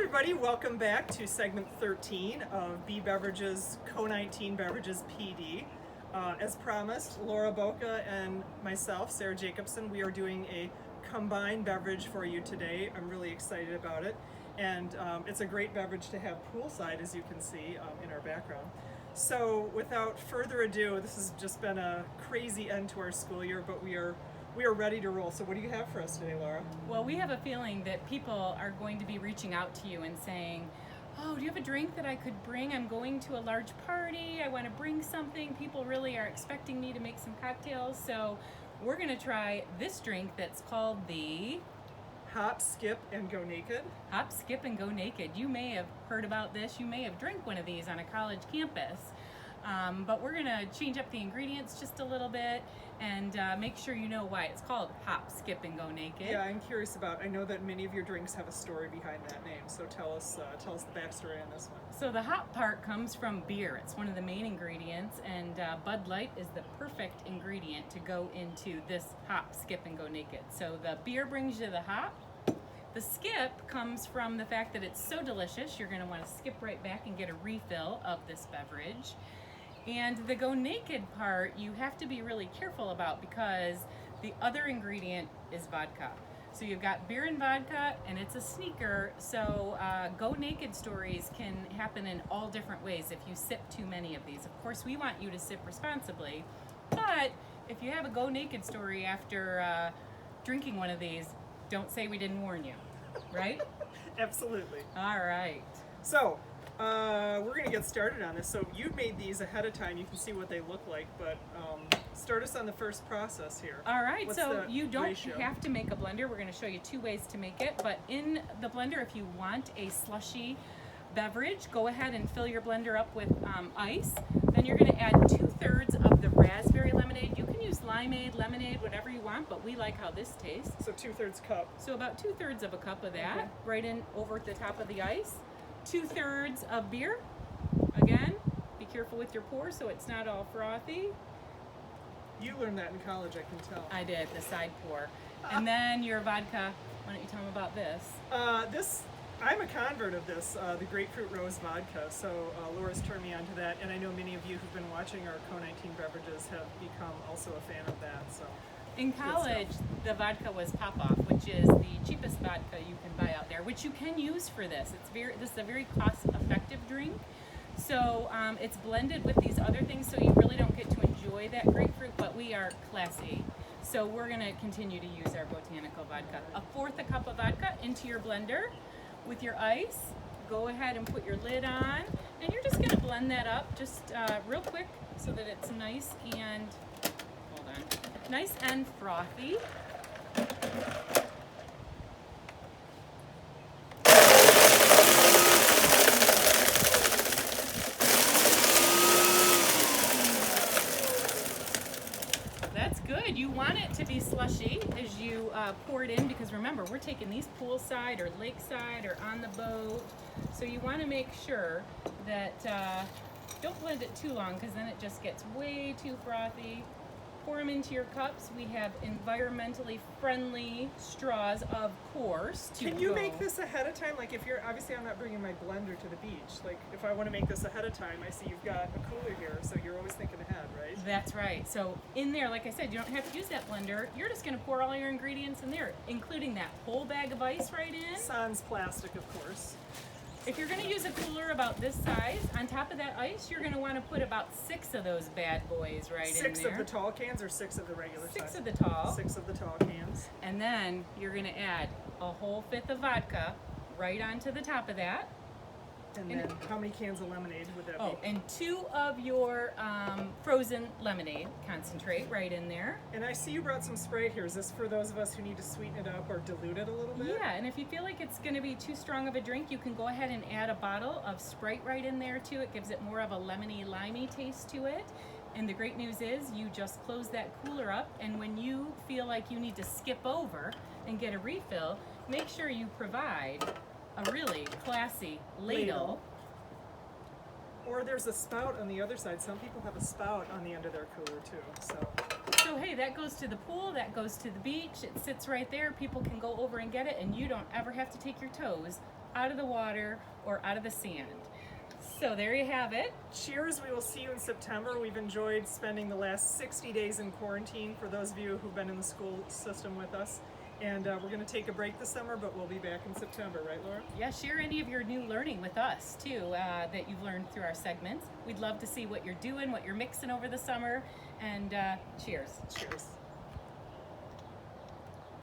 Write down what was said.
everybody, welcome back to segment 13 of B Beverages Co-19 Beverages PD. As promised, Laura Boca and myself, Sarah Jacobson, we are doing a combined beverage for you today. I'm really excited about it, and it's a great beverage to have poolside, as you can see in our background. So without further ado, this has just been a crazy end to our school year, but we are ready to roll. So what do you have for us today, Laura? Well, we have a feeling that people are going to be reaching out to you and saying, oh, do you have a drink that I could bring? I'm going to a large party. I want to bring something. People really are expecting me to make some cocktails. So we're going to try this drink that's called the Hop, Skip, and Go Naked. Hop, Skip, and Go Naked. You may have heard about this. You may have drank one of these on a college campus. But we're going to change up the ingredients just a little bit and make sure you know why it's called Hop, Skip, and Go Naked. Yeah, I'm curious about, I know that many of your drinks have a story behind that name, so tell us the backstory on this one. So the hop part comes from beer. It's one of the main ingredients, and Bud Light is the perfect ingredient to go into this Hop, Skip, and Go Naked. So the beer brings you the hop. The skip comes from the fact that it's so delicious, you're going to want to skip right back and get a refill of this beverage. And the Go Naked part, you have to be really careful about because the other ingredient is vodka. So you've got beer and vodka, and it's a sneaker. So Go Naked stories can happen in all different ways if you sip too many of these. Of course, we want you to sip responsibly, but if you have a Go Naked story after drinking one of these, don't say we didn't warn you, right? Absolutely. All right. So, we're going to get started on this. So you made these ahead of time. You can see what they look like, but start us on the first process here. All right, What's so the you don't ratio? have to make a blender. We're going to show you two ways to make it, but in the blender, if you want a slushy beverage, go ahead and fill your blender up with ice. Then you're going to add 2/3 of the raspberry lemonade. You can use limeade, lemonade, whatever you want, but we like how this tastes. So 2/3 cup. So about 2/3 of a cup of that, Okay. right in over the top of the ice. 2/3 of beer. Again, be careful with your pour so it's not all frothy. You learned that in college, I can tell. I did, the side pour. And then your vodka. Why don't you tell them about this? I'm a convert of this, the grapefruit rose vodka. So Laura's turned me on to that, and I know many of you who've been watching our Co-19 beverages have become also a fan of that. So In college, the vodka was Pop-Off, which is the cheapest vodka you can buy out there, which you can use for this. This is a very cost-effective drink. So it's blended with these other things, so you really don't get to enjoy that grapefruit, but we are classy. So we're going to continue to use our botanical vodka. 1/4 cup of vodka into your blender with your ice. Go ahead and put your lid on, and you're just going to blend that up just real quick so that it's nice and, nice and frothy. That's good. You want it to be slushy as you pour it in, because remember, we're taking these poolside or lakeside or on the boat. So you want to make sure that don't blend it too long, because then it just gets way too frothy. Pour them into your cups. We have environmentally friendly straws, of course. can you make this ahead of time? Like, if you're, obviously I'm not bringing my blender to the beach. Like, if I want to make this ahead of time, I see you've got a cooler here, so you're always thinking ahead, right? That's right. So in there, like I said, you don't have to use that blender. You're just going to pour all your ingredients in there, including that whole bag of ice right in. Sans plastic, of course. If you're going to use a cooler about this size, on top of that ice, you're going to want to put about 6 of those bad boys right in there. 6 of the tall cans or 6 of the regular 6 size? of the tall. 6 of the tall cans. And then you're going to add a whole 1/5 of vodka right onto the top of that. And then how many cans of lemonade would that Oh, be? and 2 of your frozen lemonade concentrate right in there. And I see you brought some Sprite here. Is this for those of us who need to sweeten it up or dilute it a little bit? Yeah, and if you feel like it's going to be too strong of a drink, you can go ahead and add a bottle of Sprite right in there too. It gives it more of a lemony, limey taste to it. And the great news is you just close that cooler up, and when you feel like you need to skip over and get a refill, make sure you provide a really classy ladle. Or there's a spout on the other side. Some people have a spout on the end of their cooler too. So hey, that goes to the pool, that goes to the beach, it sits right there, people can go over and get it, and you don't ever have to take your toes out of the water or out of the sand. So there you have it. Cheers, we will see you in September. We've enjoyed spending the last 60 days in quarantine for those of you who've been in the school system with us. And we're going to take a break this summer, but we'll be back in September, right, Laura? Yeah, share any of your new learning with us too that you've learned through our segments. We'd love to see what you're doing, what you're mixing over the summer, and cheers. Cheers.